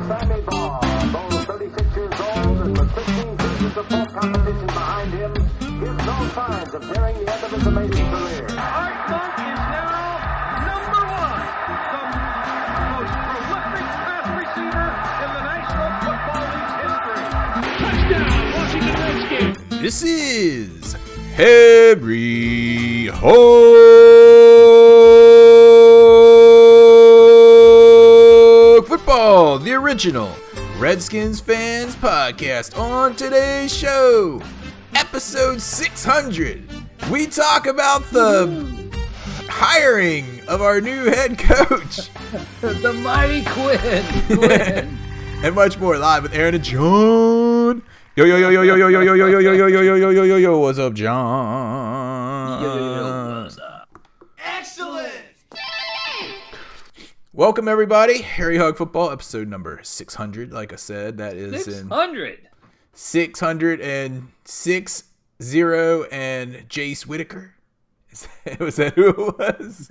Sammy Baugh, though 36 years old and with 15 seasons of full competition behind him, gives no signs of nearing the end of his amazing career. Art Monk is now number one, the most prolific pass receiver in the National Football League's history. Touchdown, Washington Redskins. This is Harry Hog Football, the original Redskins Fans podcast. On today's show, episode 600, we talk about the hiring of our new head coach. The mighty Quinn. And much more, live with Aaron and John. Yo, yo, yo, yo, yo, yo, yo, yo, yo, yo, yo, yo, yo, yo, yo, yo, yo, yo, what's up, John? Yo, what's up? Excellent. Welcome, everybody. Harry Hog Football, episode number 600. Like I said, that is 600. 660 and Jace Whitaker. Was that who it was?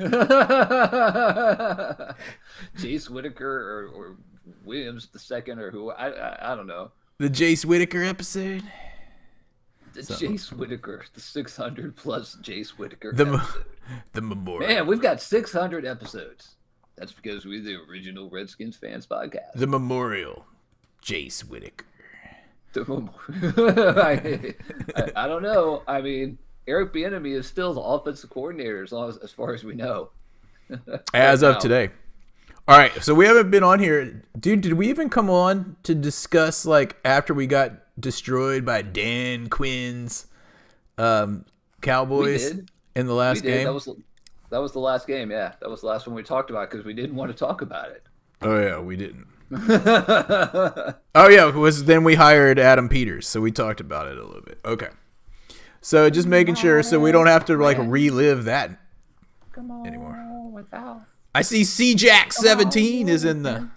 Jace Whitaker or Williams II or who? I don't know. The Jace Whitaker episode? Jace Whitaker, the 600 plus Jace Whitaker The episode. memorial. Man, we've got 600 episodes. That's because we're the original Redskins Fans podcast. The memorial Jace Whitaker. I don't know. I mean, Eric Bieniemy is still the offensive coordinator as far as we know. As of today. All right, so we haven't been on here. Dude, did we even come on to discuss, like, after we got destroyed by Dan Quinn's Cowboys in the last game? That was the last game, yeah. That was the last one we talked about because we didn't want to talk about it. Oh, yeah, we didn't. Oh, yeah, then we hired Adam Peters, so we talked about it a little bit. Okay. So just making sure so we don't have to, like, relive that anymore. I see CJack17 is in the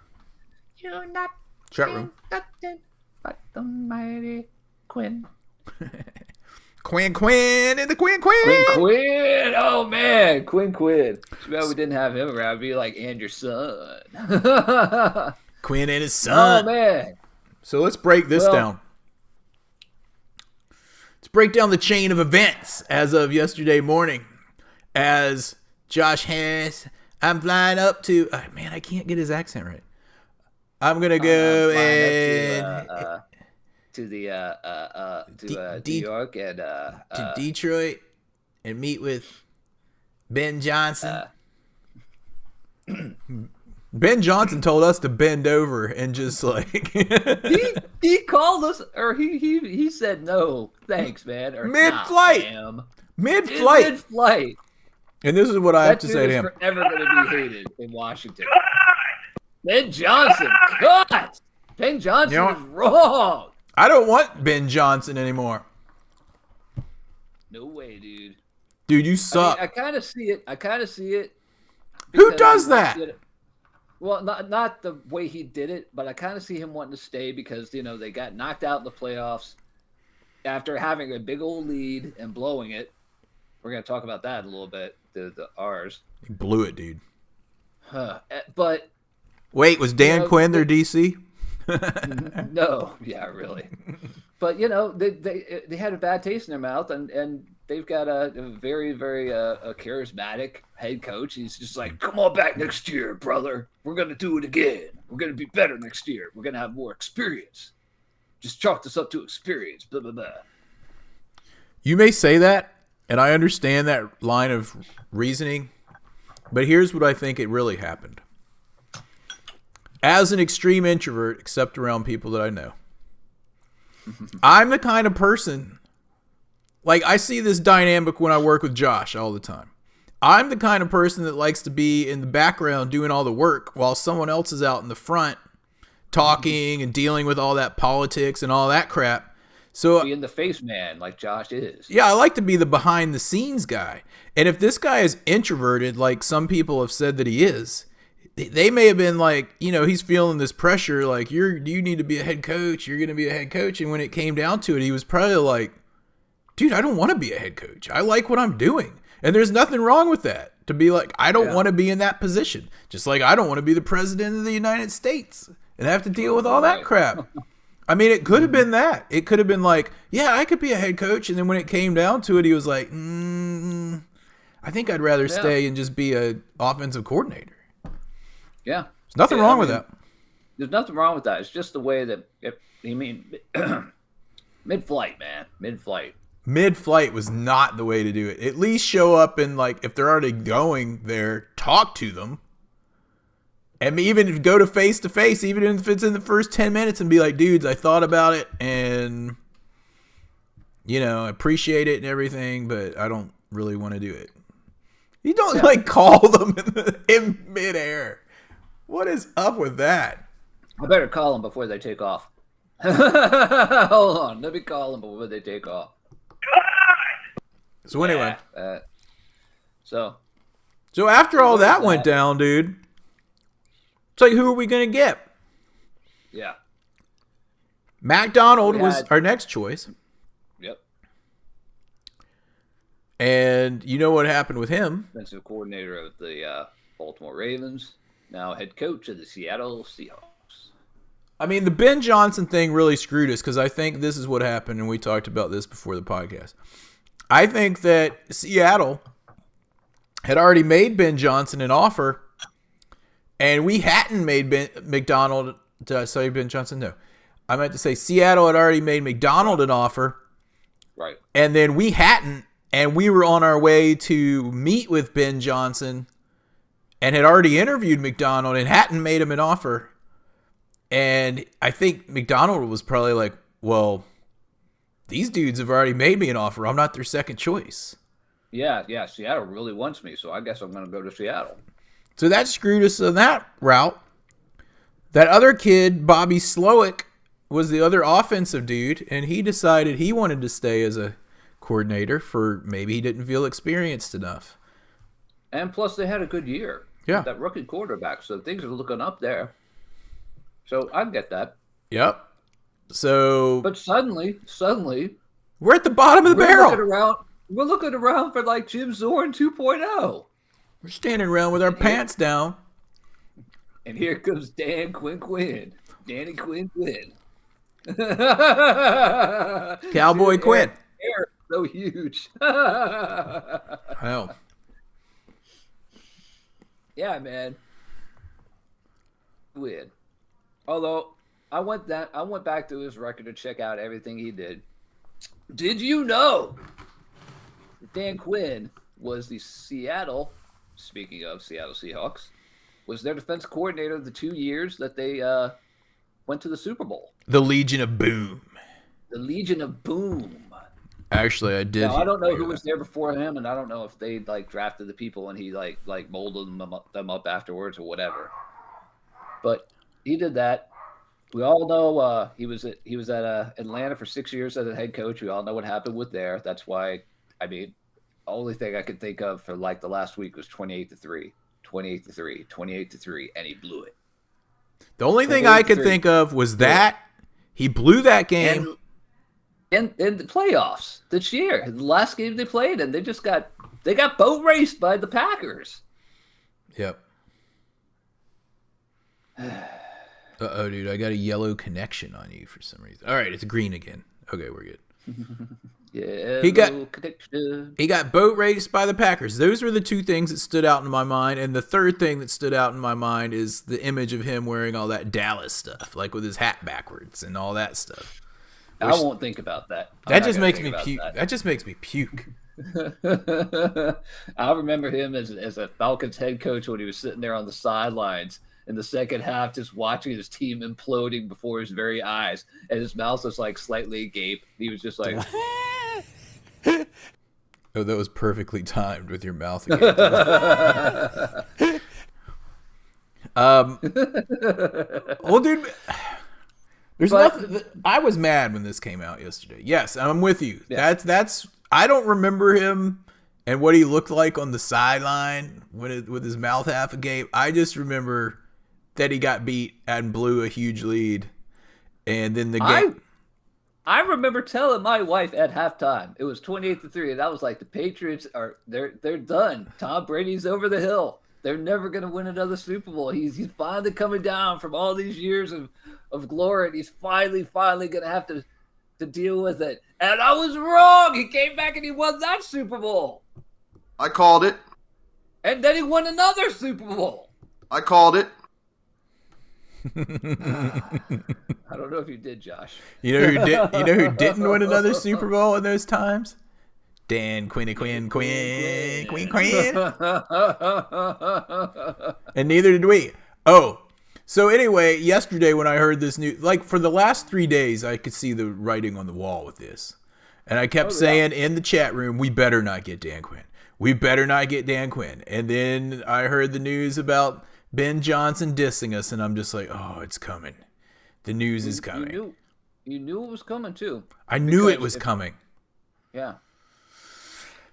chat room. But the mighty Quinn. Quinn and the Quinn. Quinn. Oh, man. Quinn. Too bad we didn't have him around. It'd be like, and your son. Quinn and his son. Oh, man. So let's break this down. Let's break down the chain of events as of yesterday morning. As Josh Harris, I'm flying up to, man, I can't get his accent right. I'm going to go to New York and to Detroit and meet with Ben Johnson. Ben Johnson told us to bend over and just like he called us, or he said no thanks, man, or mid-flight. And this is what I have to say to him. Forever going to be hated in Washington. Ben Johnson, cut. Ben Johnson is wrong. I don't want Ben Johnson anymore. No way, dude. Dude, you suck. I kind of see it. Who does that? Well, not the way he did it, but I kind of see him wanting to stay because, you know, they got knocked out in the playoffs after having a big old lead and blowing it. We're going to talk about that a little bit, the R's. He blew it, dude. But wait, was Dan Quinn their DC? No, yeah, really. But, you know, they had a bad taste in their mouth, and they've got a very, very a charismatic head coach. He's just like, come on back next year, brother. We're going to do it again. We're going to be better next year. We're going to have more experience. Just chalk this up to experience, blah, blah, blah. You may say that, and I understand that line of reasoning, but here's what I think it really happened. As an extreme introvert, except around people that I know, I'm the kind of person, like I see this dynamic when I work with Josh all the time. I'm the kind of person that likes to be in the background doing all the work while someone else is out in the front talking and dealing with all that politics and all that crap. So being the face man like Josh is. Yeah, I like to be the behind the scenes guy. And if this guy is introverted, like some people have said that he is, they may have been like, you know, he's feeling this pressure, like you need to be a head coach. You're going to be a head coach. And when it came down to it, he was probably like, dude, I don't want to be a head coach. I like what I'm doing. And there's nothing wrong with that. To be like, I don't want to be in that position. Just like I don't want to be the president of the United States. and have to deal with all that crap. I mean, it could have been that. It could have been like, yeah, I could be a head coach. And then when it came down to it, he was like, I think I'd rather stay and just be a offensive coordinator. Yeah. There's nothing wrong with that. There's nothing wrong with that. It's just the way that, mid-flight, man. Mid-flight. Mid-flight was not the way to do it. At least show up and, like, if they're already going there, talk to them. And even if go to face, even if it's in the first 10 minutes and be like, dudes, I thought about it and, I appreciate it and everything, but I don't really want to do it. You don't, call them in midair. What is up with that? I better call them before they take off. Hold on. Let me call them before they take off. So anyway. So after all that went down, dude, it's like, who are we going to get? Yeah. McDonald was our next choice. Yep. And you know what happened with him? Defensive coordinator of the Baltimore Ravens, now head coach of the Seattle Seahawks. I mean, the Ben Johnson thing really screwed us because I think this is what happened, and we talked about this before the podcast. I think that Seattle had already made Ben Johnson an offer, and we hadn't made McDonald. Did I say Ben Johnson? No. I meant to say Seattle had already made McDonald an offer. Right. And then we hadn't, and we were on our way to meet with Ben Johnson and had already interviewed McDonald and hadn't made him an offer. And I think McDonald was probably like, well, these dudes have already made me an offer. I'm not their second choice. Yeah. Seattle really wants me, so I guess I'm going to go to Seattle. So that screwed us on that route. That other kid, Bobby Slowick, was the other offensive dude, and he decided he wanted to stay as a coordinator for maybe he didn't feel experienced enough. And plus, they had a good year. Yeah. That rookie quarterback, so things are looking up there. So I get that. Yep. So, but suddenly, we're at the bottom of the barrel. We're looking around for like Jim Zorn 2.0. We're standing around with our pants down. And here comes Danny Quinn. Cowboy Quinn. Hair so huge. Hell. Yeah, man. Weird. Although I went back to his record to check out everything he did. Did you know that Dan Quinn was the speaking of Seattle Seahawks, was their defense coordinator the 2 years that they went to the Super Bowl? The Legion of Boom. The Legion of Boom. Actually, I did. Now, I don't know who was there before him, and I don't know if they drafted the people and he like molded them up afterwards or whatever. But he did that. We all know he was at Atlanta for 6 years as a head coach. We all know what happened with there. That's why, the only thing I could think of for like the last week was 28-3, and he blew it. The only thing I could think of was that he blew that game. And the playoffs this year, the last game they played, and they got boat raced by the Packers. Yep. Uh-oh, dude, I got a yellow connection on you for some reason. All right, it's green again. Okay, we're good. Yeah, he got boat raced by the Packers. Those were the two things that stood out in my mind. And the third thing that stood out in my mind is the image of him wearing all that Dallas stuff, like with his hat backwards and all that stuff. I won't think about that. That just makes me puke. That just makes me puke. I remember him as a Falcons head coach when he was sitting there on the sidelines in the second half, just watching his team imploding before his very eyes, and his mouth was like slightly agape. He was just like, "Oh, that was perfectly timed with your mouth agape." Well, dude, there's nothing. I was mad when this came out yesterday. Yes, I'm with you. Yeah. That's. I don't remember him and what he looked like on the sideline with his mouth half agape. I just remember that he got beat and blew a huge lead, and then the game. I remember telling my wife at halftime it was 28-3, and I was like, "The Patriots they're done. Tom Brady's over the hill." They're never going to win another Super Bowl. He's finally coming down from all these years of glory, and he's finally going to have to deal with it. And I was wrong. He came back and he won that Super Bowl. I called it. And then he won another Super Bowl. I called it. I don't know if you did, Josh. You know who did? You know who didn't win another Super Bowl in those times? Dan Quinn. And neither did we. Oh, so anyway, yesterday when I heard this news, like for the last 3 days, I could see the writing on the wall with this. And I kept saying in the chat room, we better not get Dan Quinn. We better not get Dan Quinn. And then I heard the news about Ben Johnson dissing us, and I'm just like, oh, it's coming. The news is coming. You knew it was coming, too. I knew it was coming. Yeah.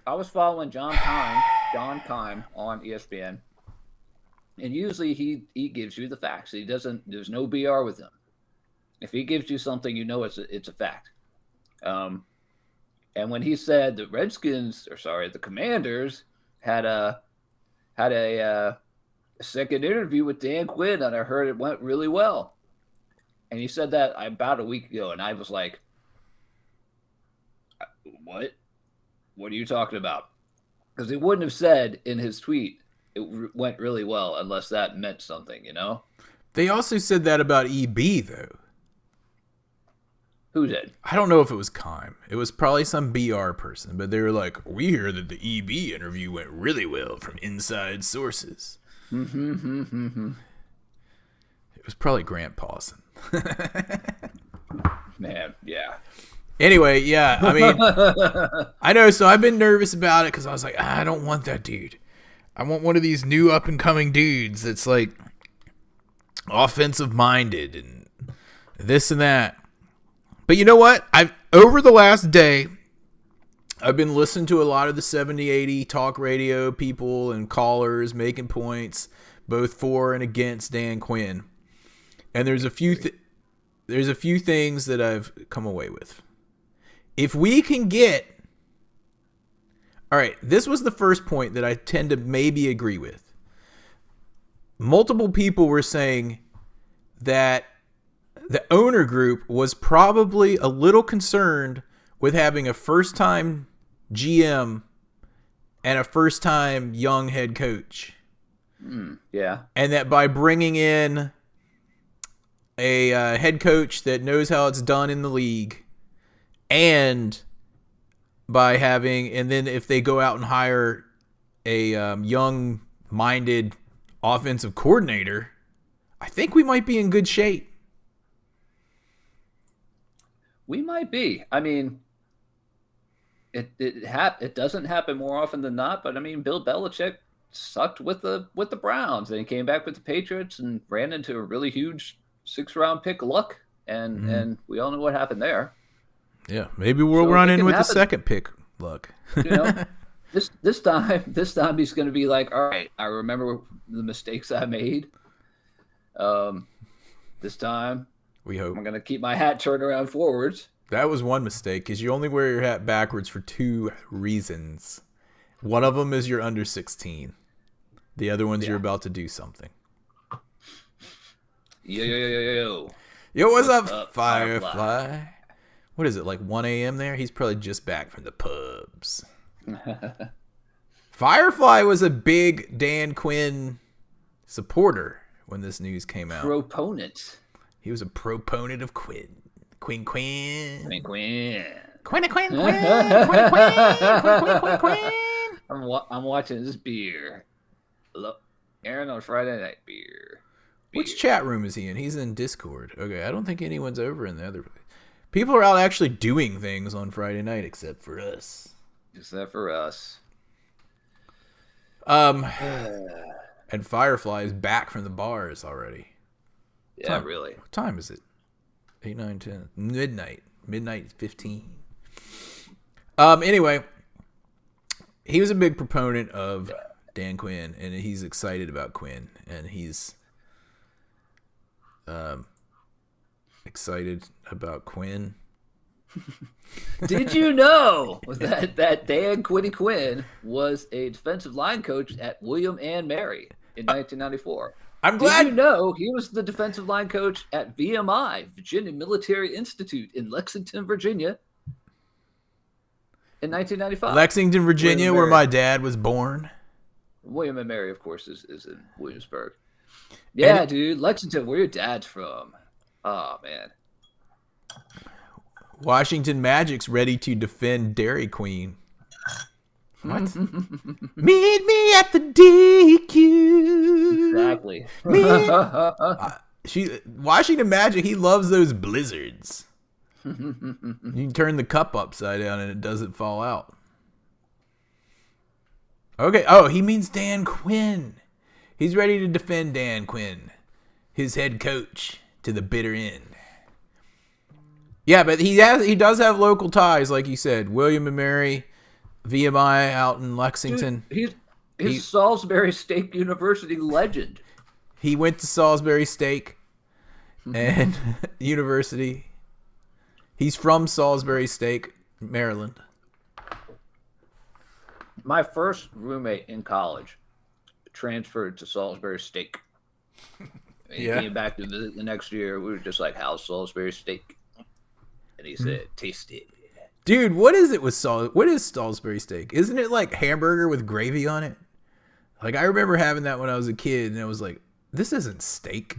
I was following John Kime on ESPN, and usually he gives you the facts. There's no BR with him. If he gives you something, you know it's a fact. And when he said the Commanders had a second interview with Dan Quinn, and I heard it went really well. And he said that about a week ago, and I was like, what? What are you talking about? Because he wouldn't have said in his tweet it went really well unless that meant something, you know? They also said that about EB, though. Who did? I don't know if it was Kime. It was probably some BR person, but they were like, we hear that the EB interview went really well from inside sources. It was probably Grant Paulson. Man, yeah. Anyway, yeah, I mean, I know, so I've been nervous about it because I was like, I don't want that dude. I want one of these new up-and-coming dudes that's, like, offensive-minded and this and that. But you know what? Over the last day, I've been listening to a lot of the 70-80 talk radio people and callers making points, both for and against Dan Quinn. And there's a few things that I've come away with. If we can get... All right, this was the first point that I tend to maybe agree with. Multiple people were saying that the owner group was probably a little concerned with having a first-time GM and a first-time young head coach. Yeah. And that by bringing in a head coach that knows how it's done in the league, and by having, and then if they go out and hire a young-minded offensive coordinator, I think we might be in good shape. We might be. I mean, it doesn't happen more often than not, but I mean, Bill Belichick sucked with the Browns, and he came back with the Patriots and ran into a really huge 6th-round pick luck, and we all know what happened there. Yeah, maybe we'll run in with the second pick luck. You know, this time he's going to be like, all right, I remember the mistakes I made. This time, we hope I'm going to keep my hat turned around forwards. That was one mistake, because you only wear your hat backwards for 2 reasons. One of them is you're under 16. The other one's you're about to do something. Yo. Yo, what's up, Firefly? What is it, like 1 a.m. there? He's probably just back from the pubs. Firefly was a big Dan Quinn supporter when this news came out. Proponent. He was a proponent of Quinn. Quinn. I'm watching this beer. Look, Aaron on Friday night beer. Which chat room is he in? He's in Discord. Okay, I don't think anyone's over in the other place. People are out actually doing things on Friday night, except for us. And Firefly is back from the bars already. Yeah, really. What time is it? 8, 9, 10. Midnight. Midnight 15. Anyway, he was a big proponent of Dan Quinn, and he's excited about Quinn, and he's excited about Quinn. Did you know that Dan Quinn was a defensive line coach at William and Mary? in 1994. I'm Did glad. you know he was the defensive line coach at VMI, Virginia Military Institute in Lexington, Virginia, in 1995? Lexington, Virginia, William where Mary. my dad was born. William and Mary, of course, is in Williamsburg. Yeah, And- dude, Lexington, where your dad's from. Oh, man. Washington Magic's ready to defend Dairy Queen. What? Meet me at the DQ. Exactly. Washington Magic, he loves those blizzards. You can turn the cup upside down and it doesn't fall out. Okay. Oh, he means Dan Quinn. He's ready to defend Dan Quinn, his head coach, to the bitter end. Yeah, but he does have local ties, like you said. William and Mary, VMI out in Lexington. Dude, he's Salisbury State University legend. He went to Salisbury State and University. He's from Salisbury State, Maryland. My first roommate in college transferred to Salisbury State. He came back to visit the next year. We were just like, how's Salisbury Steak? And he said, taste it. Dude, what is it with what is Salisbury steak? Isn't it like hamburger with gravy on it? Like, I remember having that when I was a kid, and I was like, this isn't steak.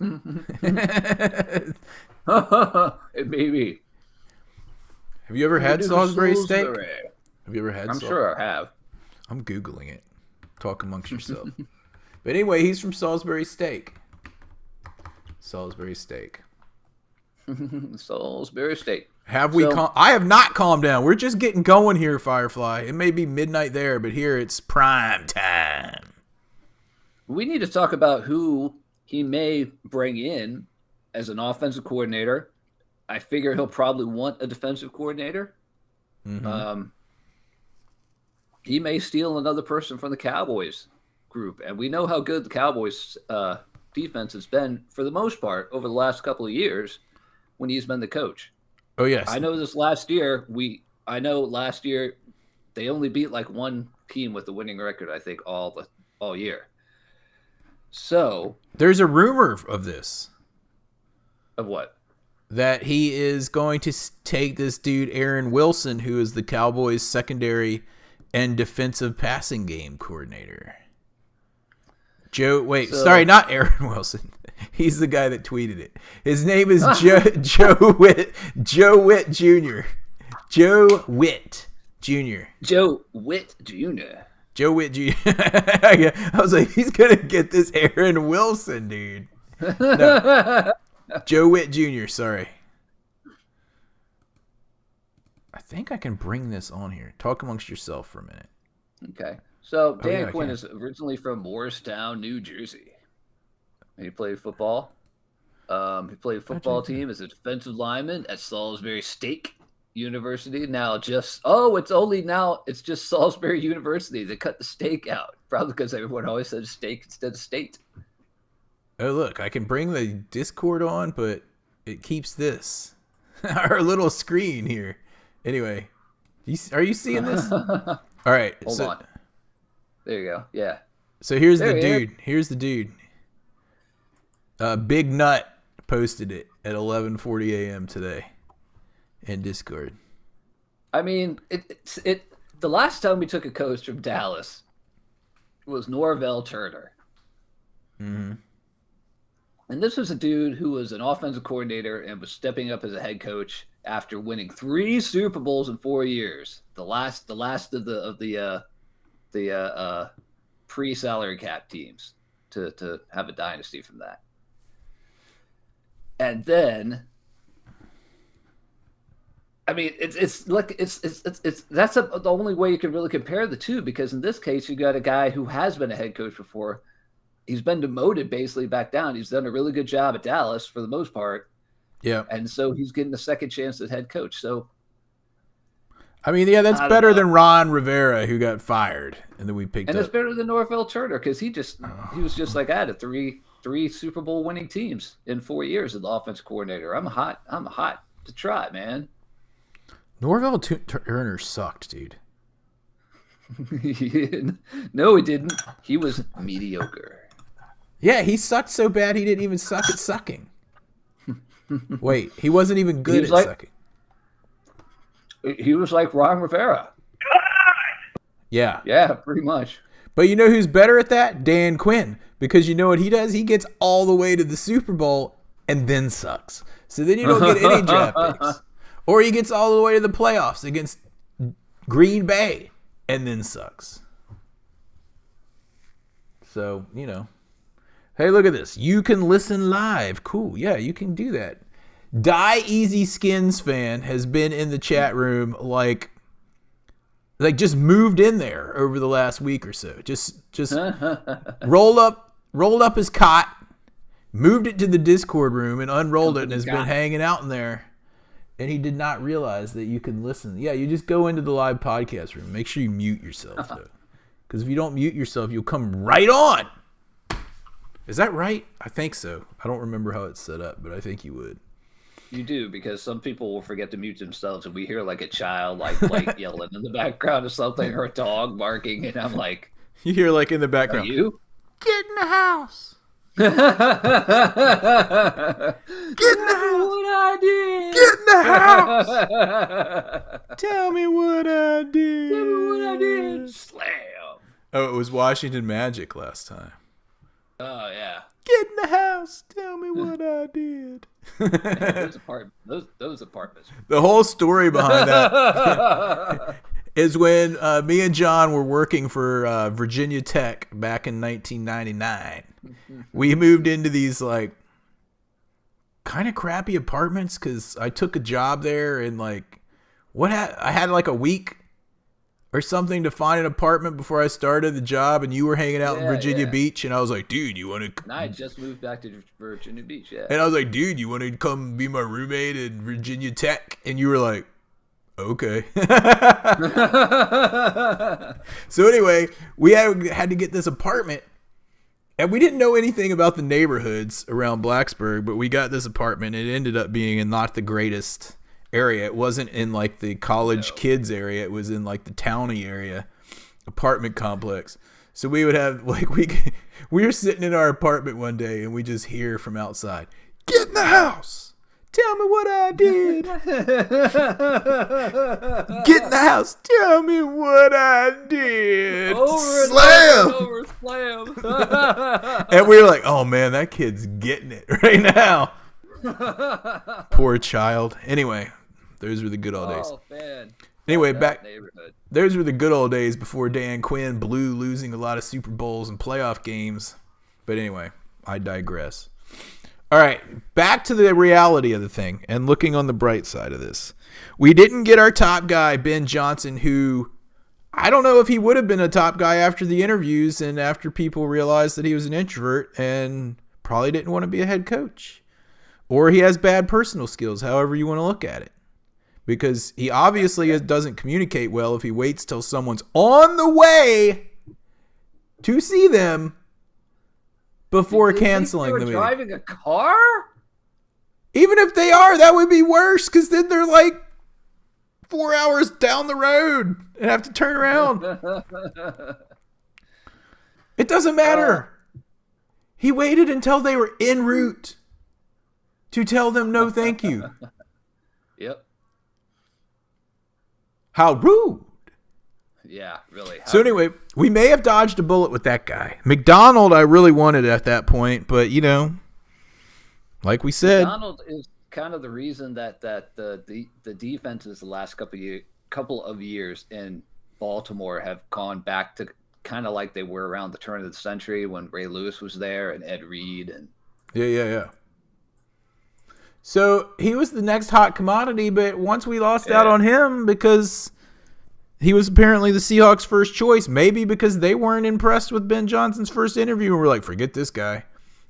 It may be. Have you ever had Salisbury steak? Salisbury. Have you ever had I'm sure I have. I'm Googling it. Talk amongst yourself. But anyway, he's from Salisbury Steak. Salisbury Steak. Salisbury State. Have we? I have not calmed down. We're just getting going here, Firefly. It may be midnight there, but here it's prime time. We need to talk about who he may bring in as an offensive coordinator. I figure he'll probably want a defensive coordinator. Mm-hmm. He may steal another person from the Cowboys group, and we know how good the Cowboys defense has been for the most part over the last couple of years when he's been the coach. Oh yes, I know this last year. Last year they only beat like one team with a winning record. I think all year. So there's a rumor of this. Of what? That he is going to take this dude Aaron Wilson, who is the Cowboys' secondary and defensive passing game coordinator. Sorry, not Aaron Wilson. He's the guy that tweeted it. His name is Joe Witt Jr. Joe Witt Jr. Joe Witt Jr. Joe Witt Jr. I was like, he's gonna get this Aaron Wilson dude. No. Joe Witt Jr. Sorry. I think I can bring this on here. Talk amongst yourself for a minute. Okay. So Dan Quinn can. is originally from Morristown, New Jersey. He played football. He played football team as a defensive lineman at Salisbury State University. It's just Salisbury University. They cut the steak out, probably because everyone always said steak instead of state. Oh, look, I can bring the Discord on, but it keeps this. Our little screen here. Anyway, are you seeing this? All right. Hold on. There you go. Yeah. So here's There the he is. dude. Here's the dude. Big Nut posted it at 11:40 a.m. today in Discord. I mean, the last time we took a coach from Dallas was Norvell Turner. Mm-hmm. And this was a dude who was an offensive coordinator and was stepping up as a head coach after winning 3 Super Bowls in 4 years. The last of the pre-salary cap teams to have a dynasty from that. And then, I mean, it's that's the only way you can really compare the two, because in this case you got a guy who has been a head coach before. He's been demoted basically back down. He's done a really good job at Dallas for the most part. Yeah. And so he's getting a second chance as head coach. So, I mean, yeah, that's better than Ron Rivera, who got fired, and then we picked and up. it's better than Norvell Turner, because he was just like, I had three Super Bowl winning teams in 4 years as the offensive coordinator. I'm hot to try, man. Norvell Turner sucked, dude. No, he didn't. He was mediocre. Yeah, he sucked so bad he didn't even suck at sucking. Wait, he wasn't even good at sucking. He was like Ron Rivera. Yeah. Yeah, pretty much. But you know who's better at that? Dan Quinn. Because you know what he does? He gets all the way to the Super Bowl and then sucks. So then you don't get any draft picks. Or he gets all the way to the playoffs against Green Bay and then sucks. So, you know. Hey, look at this. You can listen live. Cool. Yeah, you can do that. Die Easy Skins fan has been in the chat room like just moved in there over the last week or so. Just rolled up his cot, moved it to the Discord room and unrolled it and has been hanging out in there. And he did not realize that you can listen. Yeah, you just go into the live podcast room. Make sure you mute yourself though. Because if you don't mute yourself, you'll come right on. Is that right? I think so. I don't remember how it's set up, but I think you would. You do, because some people will forget to mute themselves, and we hear like a child like yelling in the background or something, or a dog barking, and I'm like, you hear like in the background, are you? Get in the house. Get in the house. What I did. Get in the house. Tell me what I did. Tell me what I did. Slam. Oh, it was Washington Magic last time. Oh yeah. Get in the house. Tell me what I did. Man, those apartments. The whole story behind that is when me and John were working for Virginia Tech back in 1999. We moved into these like kind of crappy apartments because I took a job there and like I had like a week or something to find an apartment before I started the job, and you were hanging out in Virginia Beach, and I was like, dude, you want to... And I just moved back to Virginia Beach, yeah. And I was like, dude, you want to come be my roommate at Virginia Tech? And you were like, okay. So anyway, we had to get this apartment, and we didn't know anything about the neighborhoods around Blacksburg, but we got this apartment. It ended up being in not the greatest area. It wasn't in like the college kids area. It was in like the towny area apartment complex. So we would have like we were sitting in our apartment one day and we just hear from outside, get in the house, tell me what I did. Get in the house, tell me what I did. Slam. And we were like, oh man, that kid's getting it right now. Poor child. Anyway, those were the good old days. Oh man. Anyway, those were the good old days before Dan Quinn blew, losing a lot of Super Bowls and playoff games. But anyway, I digress. All right, back to the reality of the thing and looking on the bright side of this. We didn't get our top guy, Ben Johnson, who I don't know if he would have been a top guy after the interviews and after people realized that he was an introvert and probably didn't want to be a head coach. Or he has bad personal skills, however you want to look at it. Because he obviously doesn't communicate well if he waits till someone's on the way to see them before canceling the meeting. Driving a car? Even if they are, that would be worse because then they're like 4 hours down the road and have to turn around. It doesn't matter. He waited until they were en route to tell them no thank you. Yep. How rude. Yeah, really. So anyway, we may have dodged a bullet with that guy. McDonald I really wanted at that point, but you know, like we said, McDonald is kind of the reason that the defenses the last couple of years in Baltimore have gone back to kind of like they were around the turn of the century when Ray Lewis was there and Ed Reed and yeah. So he was the next hot commodity, but once we lost out on him because he was apparently the Seahawks' first choice, maybe because they weren't impressed with Ben Johnson's first interview and we're like, forget this guy.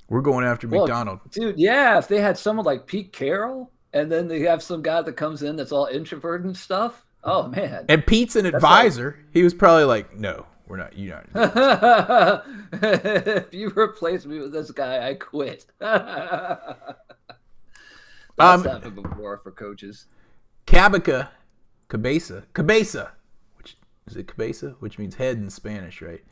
We're going after McDonald. Dude, yeah, if they had someone like Pete Carroll and then they have some guy that comes in that's all introverted and stuff, oh, man. And Pete's an advisor. He was probably like, no, we're not. You're not. If you replace me with this guy, I quit. That's happened before for coaches. Cabeza, which is it cabeza, which means head in Spanish, right?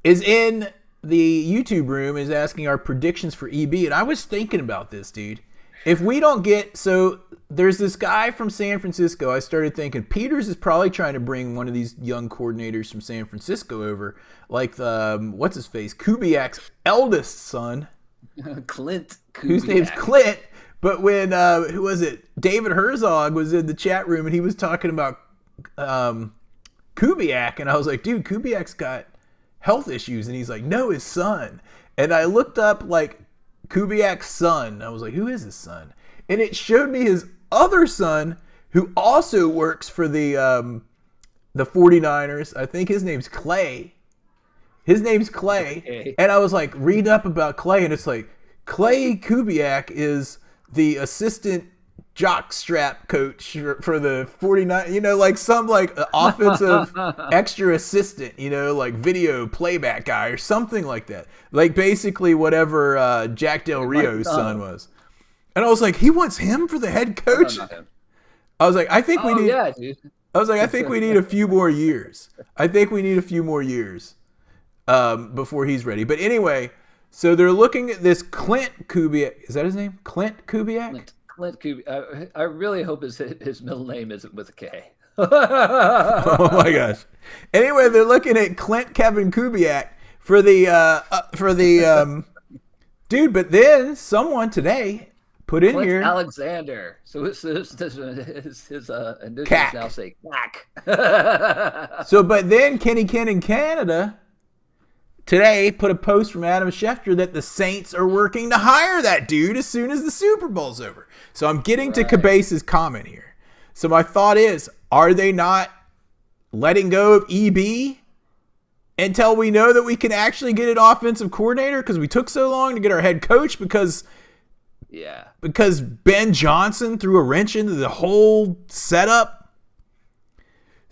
Is in the YouTube room, is asking our predictions for EB. And I was thinking about this, dude. If we don't get, so there's this guy from San Francisco. I started thinking Peters is probably trying to bring one of these young coordinators from San Francisco over, like what's his face, Kubiak's eldest son, Clint Kubiak. whose name's Clint. But when who was it? David Herzog was in the chat room and he was talking about Kubiak, and I was like, dude, Kubiak's got health issues, and he's like, no, his son. And I looked up like Kubiak's son. I was like, who is his son? And it showed me his other son, who also works for the 49ers. I think his name's Clay. His name's Clay. Okay. And I was like, read up about Clay, and it's like, Clay Kubiak is the assistant jockstrap coach for the 49, like some like offensive extra assistant, like video playback guy or something like that. Like basically whatever Jack Del Rio's son was. And I was like, he wants him for the head coach? I was like, I think we need dude. I was like, I think we need a few more years. Before he's ready. But anyway, so they're looking at this Clint Kubiak. Is that his name? Clint Kubiak? Clint Kubiak. I really hope his middle name isn't with a K. Oh my gosh. Anyway, they're looking at Clint Kevin Kubiak for the dude, but then someone today put in Clint here Alexander. So his initials Cack. now say Cack. So, but then Kenny Ken in Canada today put a post from Adam Schefter that the Saints are working to hire that dude as soon as the Super Bowl's over. So I'm getting to Cabase's comment here. So my thought is, are they not letting go of EB until we know that we can actually get an offensive coordinator? Because we took so long to get our head coach because Ben Johnson threw a wrench into the whole setup.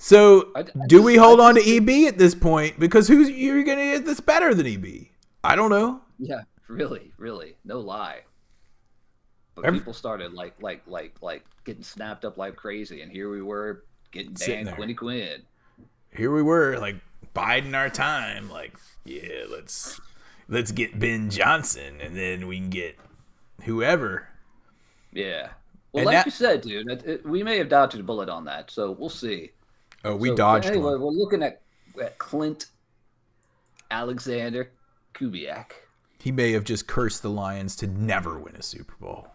So do we hold on to EB at this point? Because who's you're going to get that's better than EB? I don't know. Yeah, really, no lie. But people started like getting snapped up like crazy, and here we were getting Dan Quinn. Here we were like biding our time, like let's get Ben Johnson, and then we can get whoever. Yeah. Well, you said, dude, we may have dodged a bullet on that, so we'll see. Oh, we dodged anyway, one. We're looking at Clint Alexander Kubiak. He may have just cursed the Lions to never win a Super Bowl.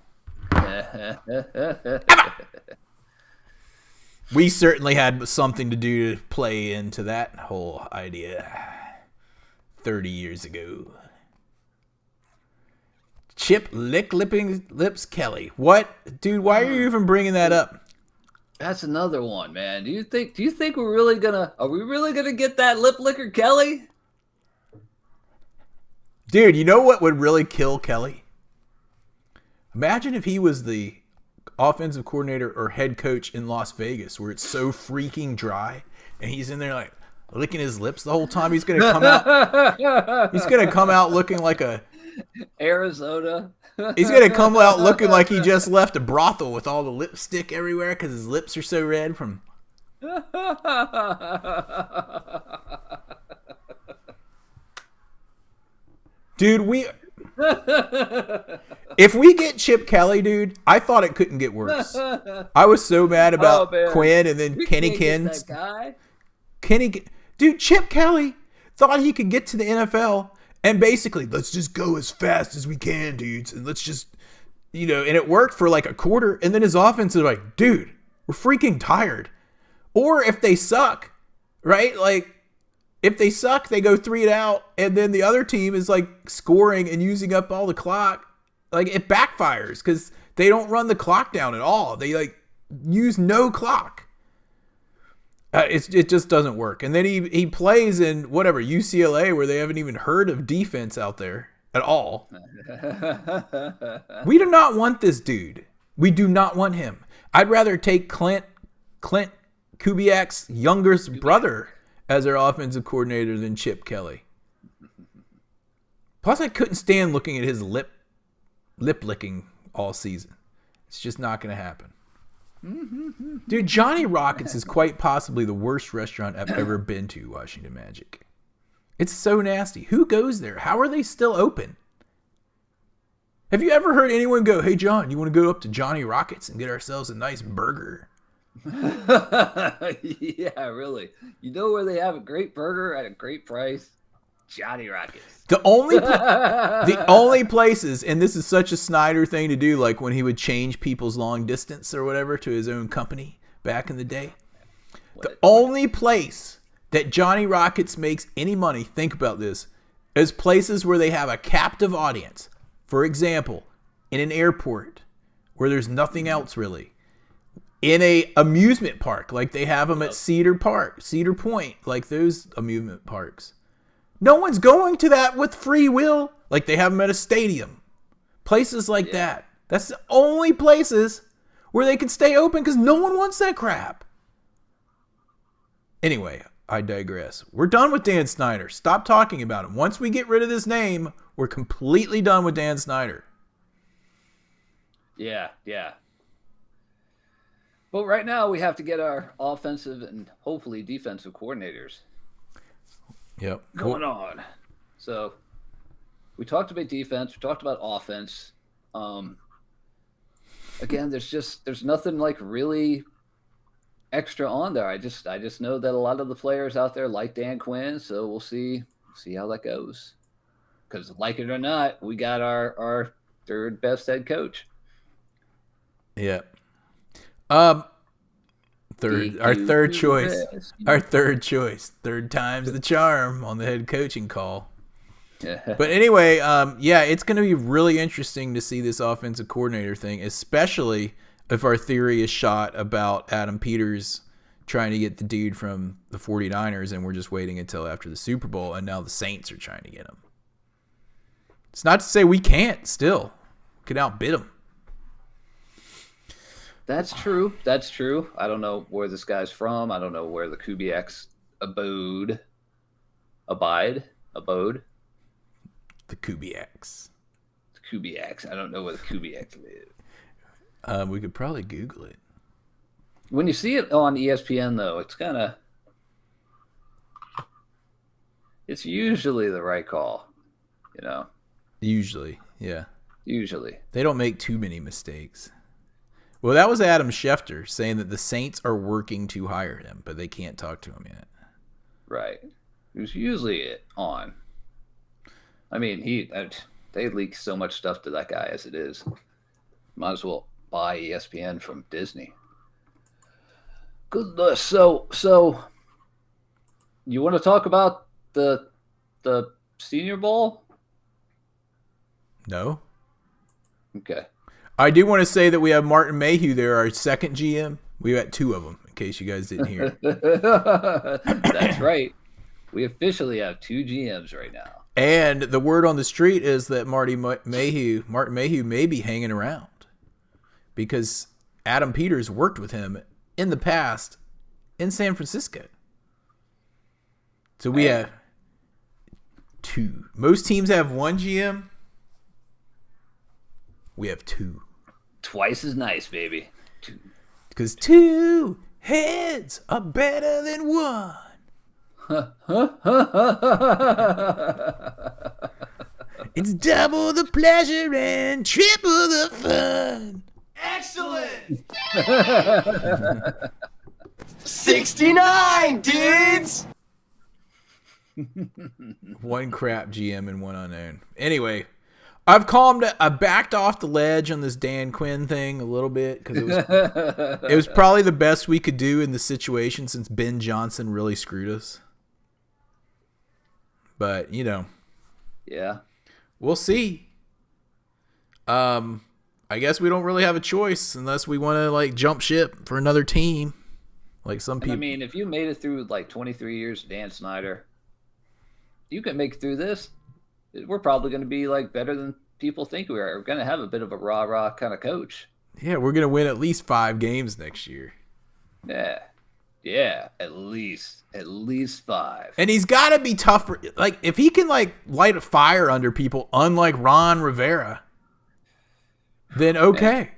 We certainly had something to do to play into that whole idea 30 years ago. Chip Lips Kelly. What? Dude, why are you even bringing that up? That's another one, man. Do you think are we really gonna get that lip licker Kelly? Dude, you know what would really kill Kelly? Imagine if he was the offensive coordinator or head coach in Las Vegas, where it's so freaking dry, and he's in there like licking his lips the whole time. He's gonna come out. He's gonna come out looking like a Arizona. He's gonna come out looking like he just left a brothel with all the lipstick everywhere because his lips are so red from. Dude, if we get Chip Kelly, dude, I thought it couldn't get worse. I was so mad about Quinn, and then Kenny Ken's. Dude, Chip Kelly thought he could get to the NFL and basically, let's just go as fast as we can, dudes, and let's just, and it worked for like a quarter, and then his offense is like, dude, we're freaking tired. Or if they suck, right? Like, if they suck, they go 3-and-out, and then the other team is like scoring and using up all the clock. Like, it backfires because they don't run the clock down at all. They like use no clock. It just doesn't work. And then he plays in whatever UCLA, where they haven't even heard of defense out there at all. We do not want this dude. We do not want him. I'd rather take Clint Kubiak's youngest brother as our offensive coordinator than Chip Kelly. Plus, I couldn't stand looking at his lip licking all season. It's just not going to happen. Dude, Johnny Rockets is quite possibly the worst restaurant I've ever been to, Washington Magic. It's so nasty. Who goes there? How are they still open? Have you ever heard anyone go, "Hey, John, you want to go up to Johnny Rockets and get ourselves a nice burger?" Yeah, really. You know where they have a great burger at a great price? Johnny Rockets. The only places, and this is such a Snyder thing to do, like when he would change people's long distance or whatever to his own company back in the day. The only place that Johnny Rockets makes any money, think about this, is places where they have a captive audience. For example, in an airport where there's nothing else really. In a amusement park, like they have them at Cedar Point, like those amusement parks. No one's going to that with free will, like they have them at a stadium. Places like that. That's the only places where they can stay open because no one wants that crap. Anyway, I digress. We're done with Dan Snyder. Stop talking about him. Once we get rid of this name, we're completely done with Dan Snyder. Yeah. But right now we have to get our offensive and hopefully defensive coordinators going on. So we talked about defense. We talked about offense. Again, there's nothing like really extra on there. I just know that a lot of the players out there like Dan Quinn, so we'll see how that goes. Because like it or not, we got our third best head coach. Yeah. Our third choice. Third time's the charm on the head coaching call. But anyway, it's going to be really interesting to see this offensive coordinator thing, especially if our theory is shot about Adam Peters trying to get the dude from the 49ers and we're just waiting until after the Super Bowl and now the Saints are trying to get him. It's not to say we can't still. We could outbid him. That's true. I don't know where this guy's from. I don't know where the Kubiak's abode. The Kubiaks. I don't know where the Kubiaks live. We could probably Google it. When you see it on ESPN, though, it's usually the right call, Usually, yeah. Usually. They don't make too many mistakes. Well, that was Adam Schefter saying that the Saints are working to hire him, but they can't talk to him yet. Right. It was usually on. I mean, they leak so much stuff to that guy as it is. Might as well buy ESPN from Disney. Goodness. So you want to talk about the Senior Bowl? No. Okay. I do want to say that we have Martin Mayhew there, our second GM. We got two of them, in case you guys didn't hear. That's right. We officially have two GMs right now. And the word on the street is that Martin Mayhew may be hanging around because Adam Peters worked with him in the past in San Francisco. So we have two. Most teams have one GM. We have two. Twice as nice, baby. Two. Because two heads are better than one. It's double the pleasure and triple the fun. Excellent! 69, dudes! One crap GM and one unknown. Anyway, I backed off the ledge on this Dan Quinn thing a little bit because it was probably the best we could do in the situation since Ben Johnson really screwed us. But, yeah, we'll see. I guess we don't really have a choice unless we want to jump ship for another team. Like some people. I mean, if you made it through 23 years of Dan Snyder, you can make it through this. We're probably going to be better than people think we are. We're going to have a bit of a rah-rah kind of coach. Yeah, we're going to win at least 5 games next year. Yeah, at least 5. And he's got to be tougher. If he can light a fire under people, unlike Ron Rivera, then okay.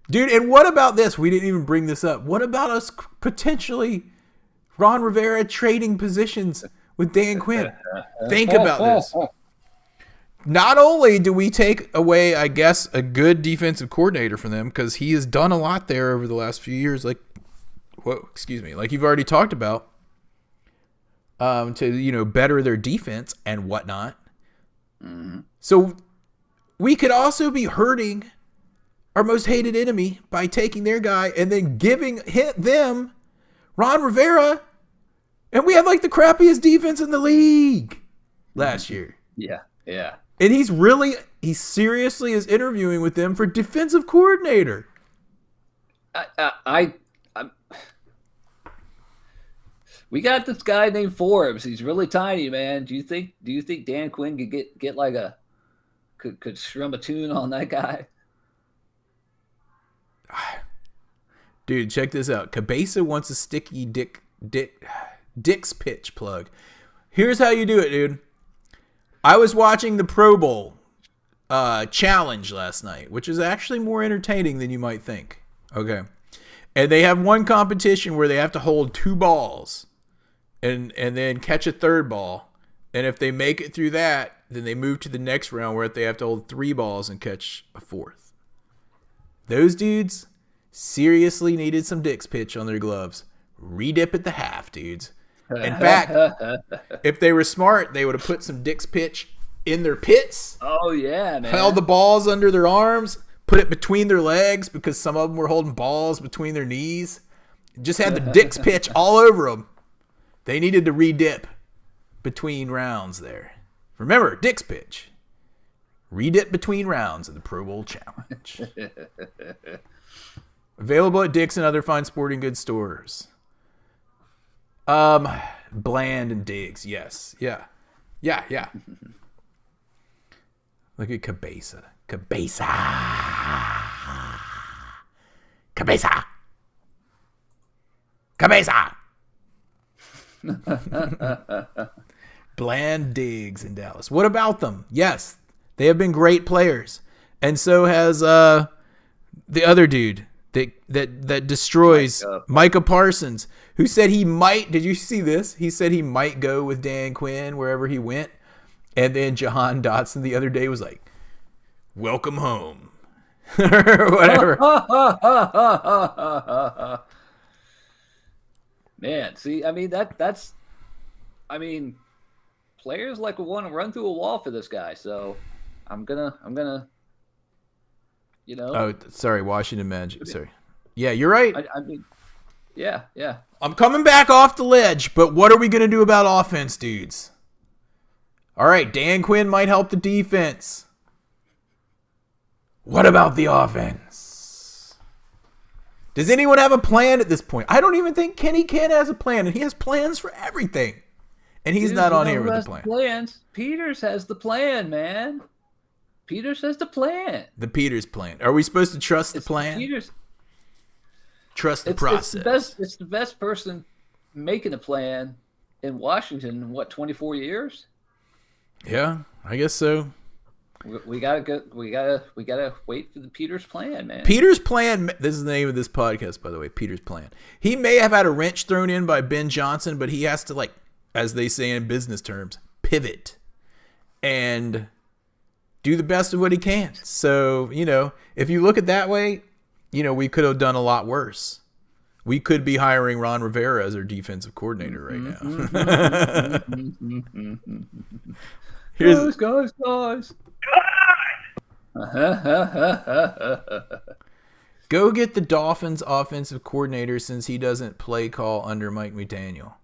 Dude, and what about this? We didn't even bring this up. What about us potentially Ron Rivera trading positions with Dan Quinn? Think about this. Not only do we take away, I guess, a good defensive coordinator from them, because he has done a lot there over the last few years, like you've already talked about, to better their defense and whatnot. Mm-hmm. So we could also be hurting our most hated enemy by taking their guy and then giving them Ron Rivera, and we had like the crappiest defense in the league last year. Yeah. And he seriously is interviewing with them for defensive coordinator. We got this guy named Forbes. He's really tiny, man. Do you think Dan Quinn could get like could strum a tune on that guy? Dude, check this out. Cabeza wants a sticky Dick's pitch plug. Here's how you do it, dude. I was watching the Pro Bowl challenge last night, which is actually more entertaining than you might think. Okay. And they have one competition where they have to hold 2 balls and then catch a third ball. And if they make it through that, then they move to the next round where they have to hold 3 balls and catch a fourth. Those dudes seriously needed some Dick's pitch on their gloves. Redip at the half, dudes. In fact, if they were smart, they would have put some Dick's pitch in their pits. Oh, yeah, man. Held the balls under their arms, put it between their legs because some of them were holding balls between their knees. Just had the Dick's pitch all over them. They needed to redip between rounds there. Remember, Dick's pitch. Redip between rounds of the Pro Bowl Challenge. Available at Dick's and other fine sporting goods stores. Bland and Diggs, yes. Yeah. Look at Cabeza. Bland, Diggs in Dallas. What about them? Yes, they have been great players. And so has the other dude that destroys Micah Parsons, who said he might. Did you see this? He said he might go with Dan Quinn wherever he went. And then Jahan Dotson the other day was like, "Welcome home," or whatever. Man, see, I mean players like want to run through a wall for this guy. So I'm gonna. Oh, sorry, Washington Magic. Sorry. Yeah, you're right. I mean, yeah. I'm coming back off the ledge, but what are we going to do about offense, dudes? All right, Dan Quinn might help the defense. What about the offense? Does anyone have a plan at this point? I don't even think Kenny Ken has a plan, and he has plans for everything. And he's not on here with the plan. Plans. Peters has the plan, man. Peters has the plan. The Peters plan. Are we supposed to trust the plan? Trust the process. It's the best person making a plan in Washington in 24 years? Yeah, I guess so. We gotta wait for the Peters plan, man. Peters plan. This is the name of this podcast, by the way. Peters plan. He may have had a wrench thrown in by Ben Johnson, but he has to, like, as they say in business terms, pivot and do the best of what he can. So, if you look at it that way, we could have done a lot worse. We could be hiring Ron Rivera as our defensive coordinator right now. Guys. Go get the Dolphins offensive coordinator since he doesn't play call under Mike McDaniel.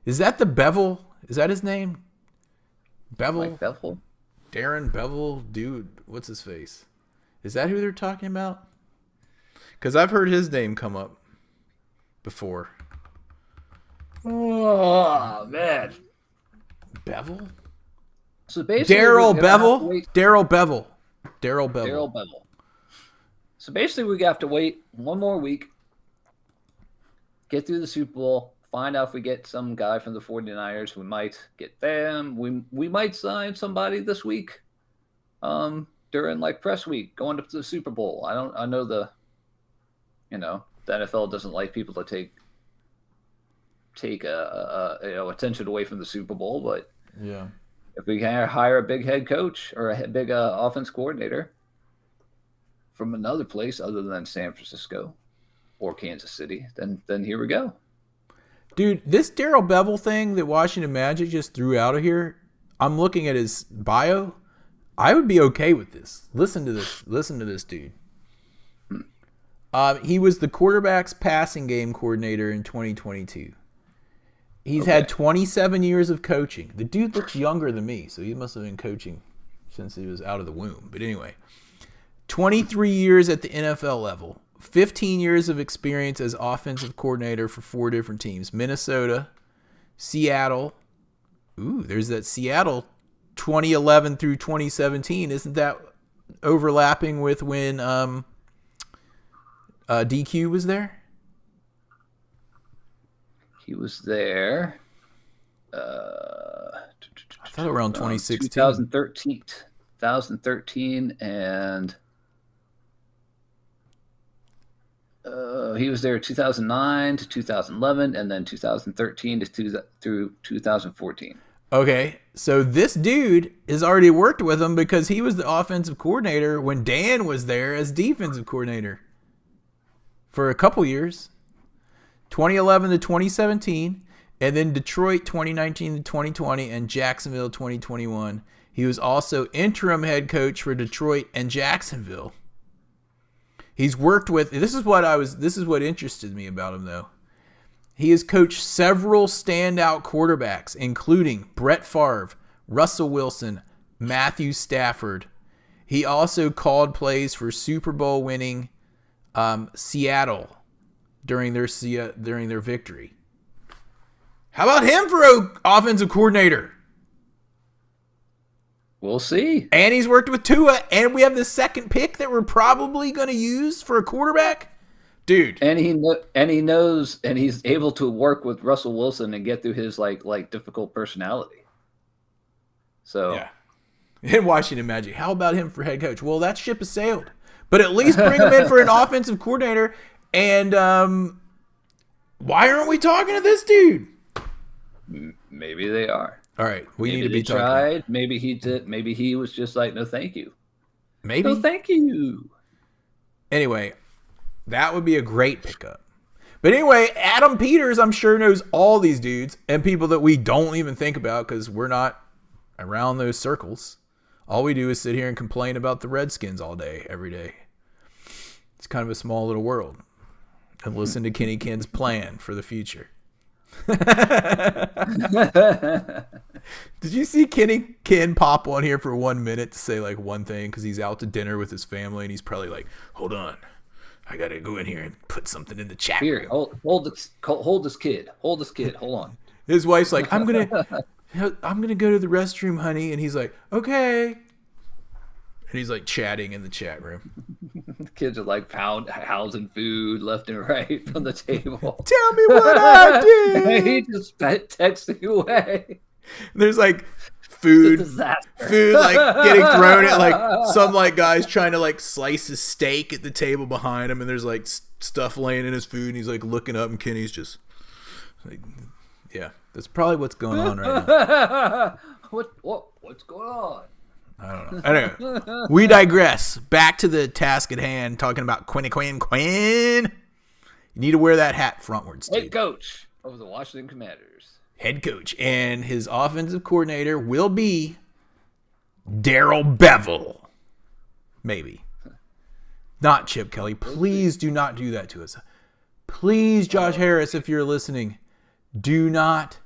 Is that the Bevel? Is that his name? Bevel? Mike Bevel? Darren Bevel? Dude, what's his face? Is that who they're talking about? Because I've heard his name come up before. Oh, man. Bevel? So basically, Darrell Bevel. So basically, we have to wait one more week, get through the Super Bowl, find out if we get some guy from the 49ers. We might get them. We might sign somebody this week during, like, press week going up to the Super Bowl. I know the You know, the NFL doesn't like people to take attention away from the Super Bowl, but Yeah. if we can hire a big head coach or a big offense coordinator from another place other than San Francisco or Kansas City, then here we go. Dude, this Darrell Bevel thing that Washington Magic just threw out of here, I'm looking at his bio. I would be okay with this. Listen to this. Listen to this dude. He was the quarterback's passing game coordinator in 2022. He's had 27 years of coaching. The dude looks younger than me, so he must have been coaching since he was out of the womb. But anyway, 23 years at the NFL level, 15 years of experience as offensive coordinator for 4 different teams. Minnesota, Seattle. Ooh, there's that Seattle 2011 through 2017. Isn't that overlapping with when DQ was there? He was there. I thought around 2016. 2013, and he was there 2009 to 2011, and then 2013 through 2014. Okay, so this dude has already worked with him because he was the offensive coordinator when Dan was there as defensive coordinator for a couple years, 2011 to 2017, and then Detroit 2019 to 2020, and Jacksonville 2021. He was also interim head coach for Detroit and Jacksonville. He's worked with, this is what interested me about him though. He has coached several standout quarterbacks, including Brett Favre, Russell Wilson, Matthew Stafford. He also called plays for Super Bowl winning Seattle during their victory. How about him for an offensive coordinator? We'll see. And he's worked with Tua, and we have the second pick that we're probably going to use for a quarterback. Dude. And he knows, and he's able to work with Russell Wilson and get through his like difficult personality. So yeah. In Washington Magic, how about him for head coach? Well, that ship has sailed. But at least bring him in for an offensive coordinator. And why aren't we talking to this dude? Maybe they are. All right, we Maybe need to be they talking. tried. Maybe he did. Maybe he was just like, no, thank you. Maybe. No, thank you. Anyway, that would be a great pickup. But anyway, Adam Peters, I'm sure, knows all these dudes and people that we don't even think about because we're not around those circles. All we do is sit here and complain about the Redskins all day, every day. It's kind of a small little world. And listen to Kenny Ken's plan for the future. Did you see Kenny Ken pop on here for 1 minute to say like one thing because he's out to dinner with his family and he's probably like, hold on, I gotta go in here and put something in the chat Here, room. hold this kid. Hold on. His wife's like, I'm gonna go to the restroom, honey, and he's like, okay. And he's like chatting in the chat room. Kids are like housing food left and right from the table. Tell me what I did. He just texting away. There's like food It's a disaster. like getting thrown at like some like guys trying to like slice his steak at the table behind him, and there's like stuff laying in his food, and he's like looking up, and Kenny's just like, yeah, that's probably what's going on right now. What's going on? I don't know. Anyway, we digress. Back to the task at hand, talking about Quinn. You need to wear that hat frontwards, dude. Head coach of the Washington Commanders. Head coach. And his offensive coordinator will be Darrell Bevel. Maybe. Not Chip Kelly. Please do not do that to us. Please, Josh Harris, if you're listening, do not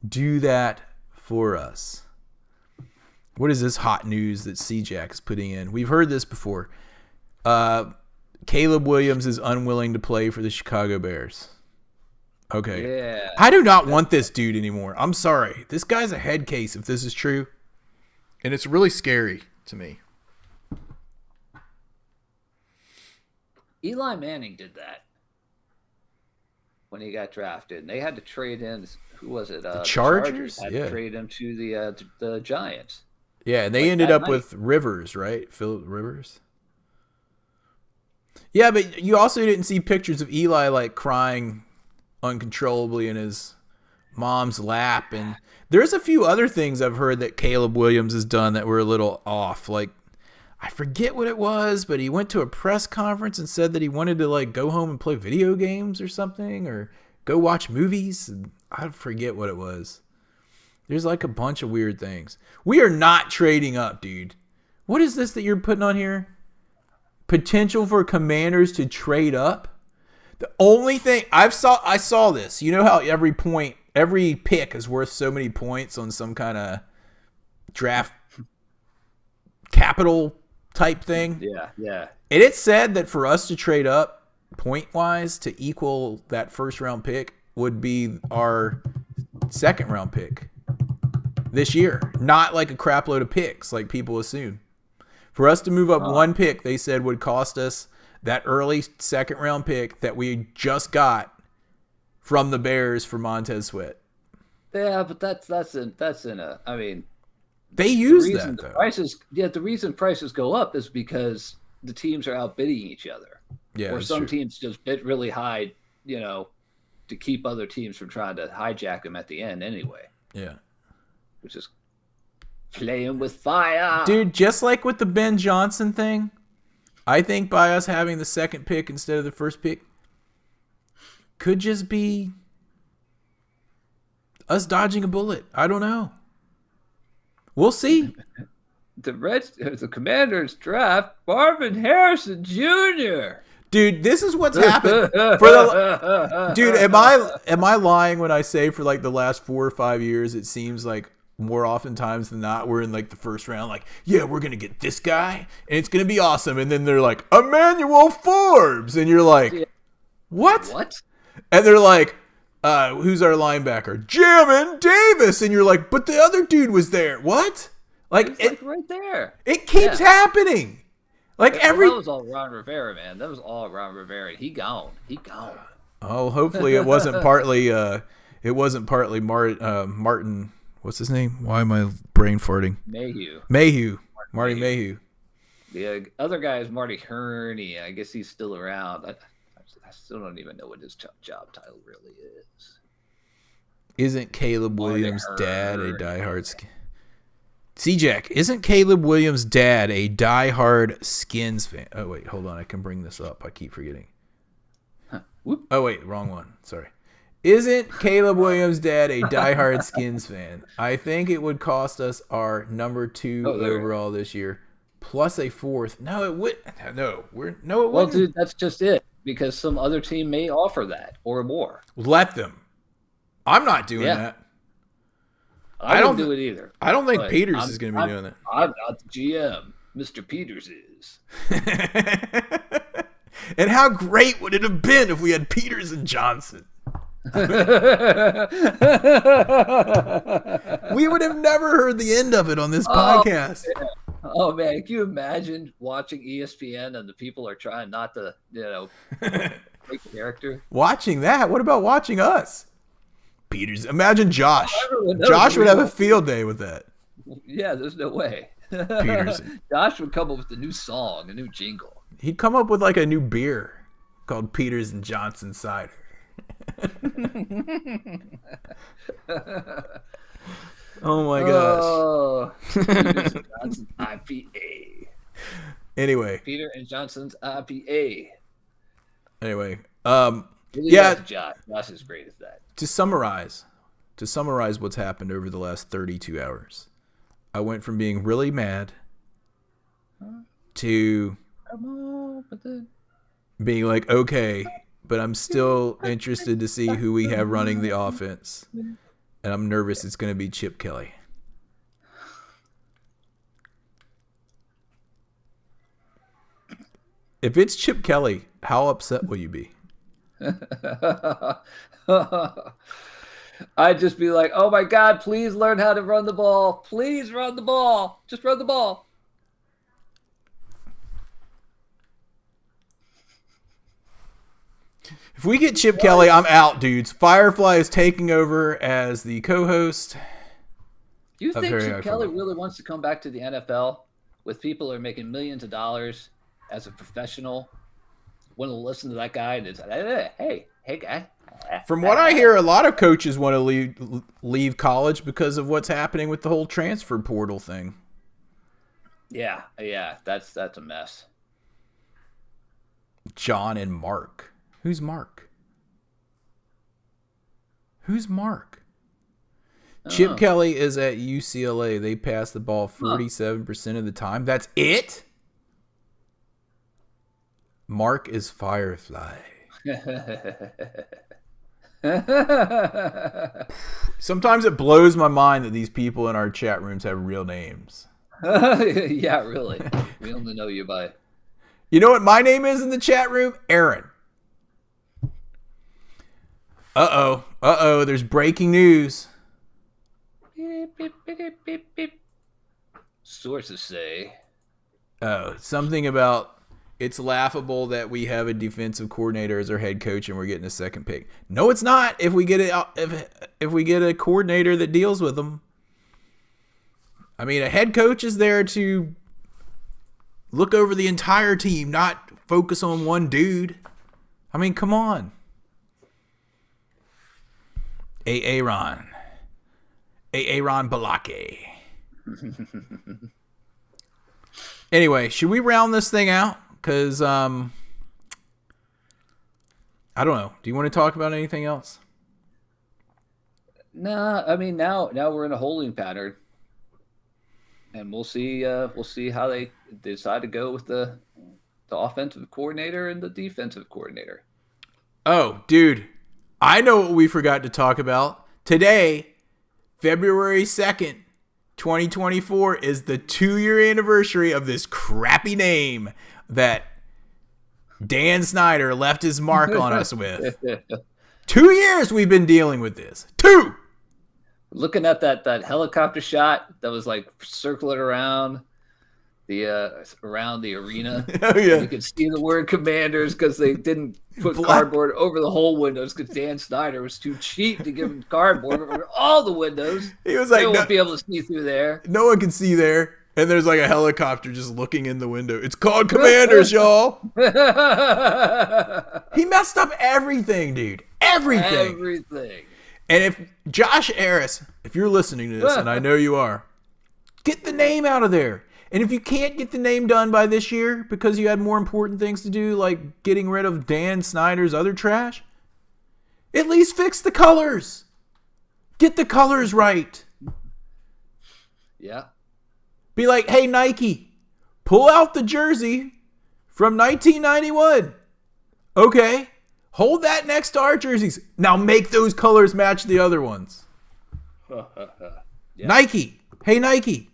do that for us. What is this hot news that C-Jack is putting in? We've heard this before. Caleb Williams is unwilling to play for the Chicago Bears. Okay. Yeah. I do not want this dude anymore. I'm sorry. This guy's a head case if this is true. And it's really scary to me. Eli Manning did that when he got drafted. And they had to trade in, who was it? The Chargers? Had Yeah. to trade him to the Giants. Yeah, and they Like ended that up night. with Rivers, right? Philip Rivers. Yeah, but you also didn't see pictures of Eli like crying uncontrollably in his mom's lap, and there's a few other things I've heard that Caleb Williams has done that were a little off. Like, I forget what it was, but he went to a press conference and said that he wanted to like go home and play video games or something, or go watch movies. I forget what it was. There's like a bunch of weird things. We are not trading up, dude. What is this that you're putting on here? Potential for Commanders to trade up? The only thing I saw this. You know how every pick is worth so many points on some kind of draft capital type thing? Yeah. And it said that for us to trade up point-wise to equal that first-round pick would be our second-round pick this year. Not like a crap load of picks like people assume. For us to move up one pick, they said would cost us that early second-round pick that we just got from the Bears for Montez Sweat. Yeah, but that's in a. I mean, they use that though. The reason prices go up is because the teams are outbidding each other. Yeah, or some teams just bid really high, to keep other teams from trying to hijack them at the end anyway. Yeah, which is playing with fire, dude. Just like with the Ben Johnson thing, I think by us having the second pick instead of the first pick could just be us dodging a bullet. I don't know. We'll see. The Commanders draft Marvin Harrison Jr. Dude, this is what's happened. Dude, am I lying when I say for like the last 4 or 5 years it seems like more oftentimes than not we're in like the first round like, yeah, we're going to get this guy and it's going to be awesome, and then they're like Emmanuel Forbes and you're like, What? And they're like, who's our linebacker? Jamin Davis. And you're like, but the other dude was there. What? Like, it's right there. It keeps happening. Like that was all Ron Rivera, man. That was all Ron Rivera. He gone. Oh, hopefully it wasn't partly Martin. What's his name? Why am I brain farting? Mayhew. Marty Mayhew. The other guy is Marty Hurney. I guess he's still around. I still don't even know what his job title really is. Isn't Caleb Williams' dad a diehard C-Jack, isn't Caleb Williams' dad a diehard Skins fan? Oh, wait, hold on. I can bring this up. I keep forgetting. Oh, wait, wrong one. Sorry. Isn't Caleb Williams' dad a diehard Skins fan? I think it would cost us our number 2 overall this year, plus a 4th. No, it would. No, it wouldn't. Well, dude, that's just it. Because some other team may offer that or more. Let them. I'm not doing that. I don't do it either. I don't think Peters is going to be doing that. I'm not the GM. Mr. Peters is. And how great would it have been if we had Peters and Johnson? We would have never heard the end of it on this podcast. Man. Oh man, can you imagine watching ESPN and the people are trying not to, take character? Watching that? What about watching us? Peters. Imagine Josh. Josh would have a field day with that. Yeah, there's no way. Peters. Josh would come up with a new song, a new jingle. He'd come up with like a new beer called Peters and Johnson Cider. Oh my gosh. Peters and Johnson's IPA. Anyway. Peter and Johnson's IPA. Anyway. Josh is great at that. To summarize what's happened over the last 32 hours, I went from being really mad to being like, okay, but I'm still interested to see who we have running the offense. And I'm nervous it's going to be Chip Kelly. If it's Chip Kelly, how upset will you be? I'd just be like, oh my God, please learn how to run the ball. Please run the ball. Just run the ball. If we get Chip Kelly, I'm out, dudes. Firefly is taking over as the co-host. Do you think Chip Kelly really wants to come back to the NFL with people who are making millions of dollars as a professional want to listen to that guy and it's hey guy. From what I hear, a lot of coaches want to leave college because of what's happening with the whole transfer portal thing. Yeah, that's a mess. John and Mark. Who's Mark? Who's Mark? Chip Kelly is at UCLA. They pass the ball 47% of the time. That's it? Mark is Firefly. Sometimes it blows my mind that these people in our chat rooms have real names. Yeah, really. We only know you by... You know what my name is in the chat room? Aaron. Uh-oh. There's breaking news. Beep, beep, beep, beep, beep. Sources say... Oh, something about it's laughable that we have a defensive coordinator as our head coach and we're getting a second pick. No, it's not. If we get if we get a coordinator that deals with them. I mean, a head coach is there to look over the entire team, not focus on one dude. I mean, come on. Aaron Balake. Anyway, should we round this thing out? Because, I don't know. Do you want to talk about anything else? Nah, I mean, now we're in a holding pattern. And we'll see how they decide to go with the offensive coordinator and the defensive coordinator. Oh, dude. I know what we forgot to talk about. Today, February 2nd, 2024, is the 2-year anniversary of this crappy name that Dan Snyder left his mark on us with. 2 years we've been dealing with this. 2! Looking at that helicopter shot that was like circling around the arena. Oh, yeah. You could see the word Commanders because they didn't put cardboard over the whole windows because Dan Snyder was too cheap to give him cardboard over all the windows. He was like, they won't be able to see through there. No one can see there. And there's like a helicopter just looking in the window. It's called Commanders, y'all. He messed up everything, dude. Everything. And if Josh Harris, if you're listening to this, and I know you are, get the name out of there. And if you can't get the name done by this year because you had more important things to do, like getting rid of Dan Snyder's other trash, at least fix the colors. Get the colors right. Yeah. Be like, hey, Nike, pull out the jersey from 1991. Okay. Hold that next to our jerseys. Now make those colors match the other ones. Yeah. Nike. Hey, Nike.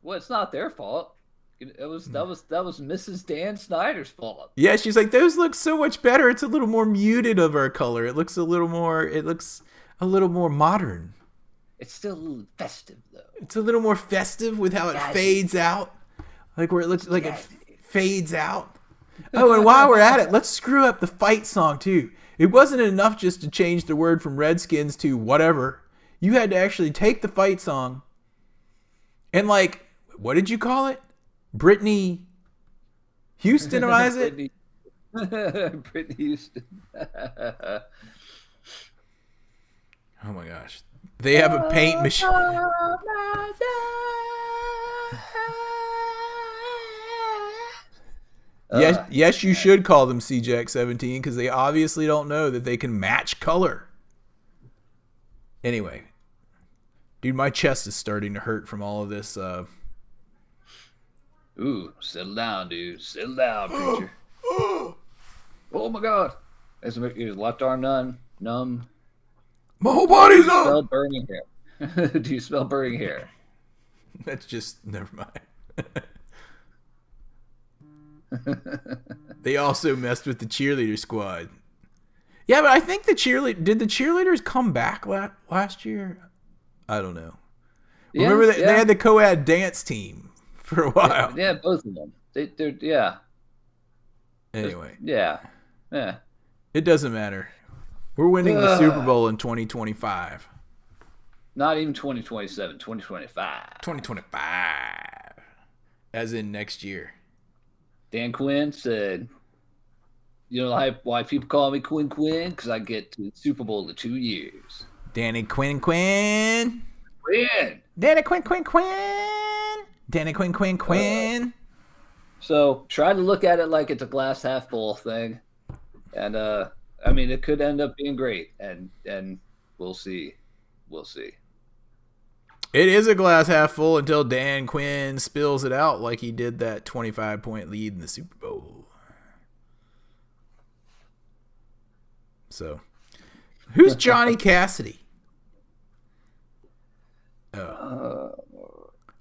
Well, it's not their fault. That was Mrs. Dan Snyder's fault. Yeah, she's like, those look so much better. It's a little more muted of our color. It looks a little more modern. It's still a little festive though. It's a little more festive with how it fades out. Like where it looks like it fades out. Oh, and while we're at it, let's screw up the fight song too. It wasn't enough just to change the word from Redskins to whatever. You had to actually take the fight song and like, what did you call it? Brittany Houstonize it? Brittany Houston. Oh my gosh. They have a paint machine. Yes, you should call them CJX-17 because they obviously don't know that they can match color. Anyway. Dude, my chest is starting to hurt from all of this. Ooh, settle down, dude. Settle down, preacher. Oh my God. Is your left arm numb? My whole body's Do you smell up. burning hair? Do you smell burning hair? That's just, never mind. They also messed with the cheerleader squad. Yeah, but I think did the cheerleaders come back last year? I don't know. Yeah, Remember they had the co-ed dance team for a while. Yeah, both of them. They're yeah. Anyway. Yeah. It doesn't matter. We're winning the Super Bowl in 2025. Not even 2027, 2025. 2025. As in next year. Dan Quinn said, "You know why people call me Quinn? Because I get to the Super Bowl in 2 years." Danny Quinn. Quinn. Danny Quinn. Danny Quinn. So try to look at it like it's a glass half full thing, and I mean it could end up being great, and we'll see. It is a glass half full until Dan Quinn spills it out like he did that 25-point lead in the Super Bowl. So, who's Johnny Cassidy? Oh,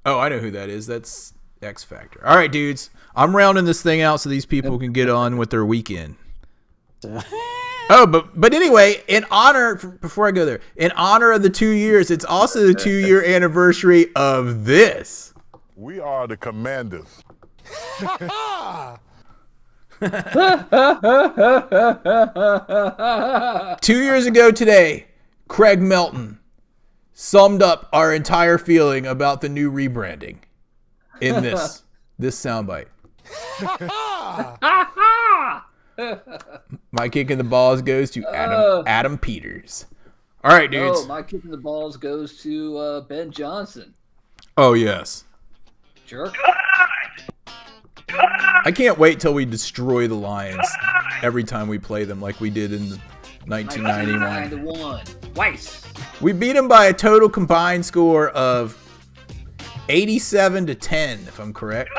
I know who that is. That's X Factor. All right, dudes. I'm rounding this thing out so these people can get on with their weekend. Oh, but anyway, in honor, before I go there, in honor of the 2 years, it's also the 2-year anniversary of this. We are the Commanders. 2 years ago today, Craig Melton summed up our entire feeling about the new rebranding in this soundbite. My kick in the balls goes to Adam Peters. All right, dudes. Oh, my kick in the balls goes to Ben Johnson. Oh, yes. Jerk. I can't wait till we destroy the Lions every time we play them like we did in 1991. Twice. We beat them by a total combined score of 87-10, if I'm correct,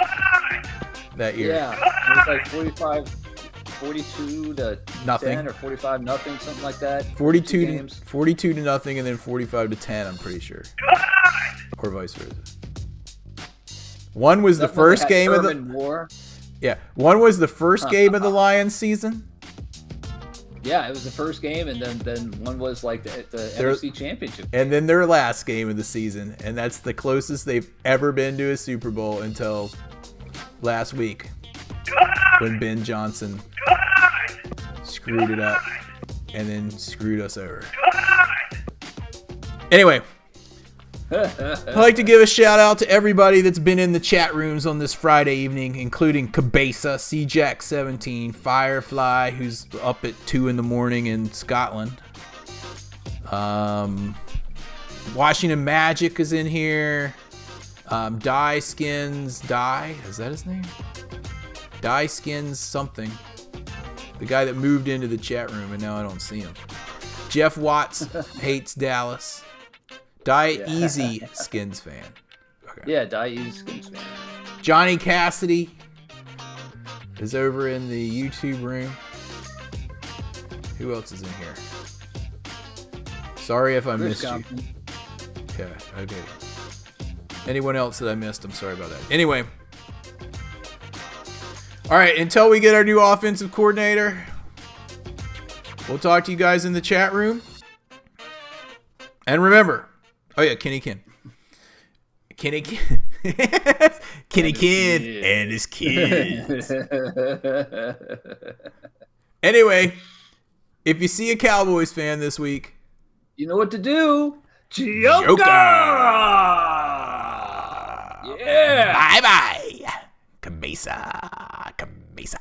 that year. Yeah, it was like 42 to Nothing. 10 or 45 nothing, something like that. 42 to nothing, and then 45-10. I'm pretty sure, or vice versa. One was the first game of the War. Yeah, one was the first game of the Lions season. Yeah, it was the first game, and then one was like the NFC Championship. And then their last game of the season, and that's the closest they've ever been to a Super Bowl until last week when Ben Johnson screwed it up and then screwed us over. Anyway, I'd like to give a shout out to everybody that's been in the chat rooms on this Friday evening, including Cabeza, CJack17, Firefly, who's up at 2 in the morning in Scotland. Washington Magic is in here. Die Skins, is that his name? Die Skins something. The guy that moved into the chat room and now I don't see him. Jeff Watts hates Dallas. Die Easy Skins fan. Okay. Yeah, Die Easy Skins fan. Johnny Cassidy is over in the YouTube room. Who else is in here? Sorry if I missed you. Yeah, okay. Anyone else that I missed, I'm sorry about that. Anyway. All right, until we get our new offensive coordinator, we'll talk to you guys in the chat room. And remember, Kenny Ken and his kids. Anyway, if you see a Cowboys fan this week, you know what to do. Joker! Yeah! Bye-bye, Cabeza.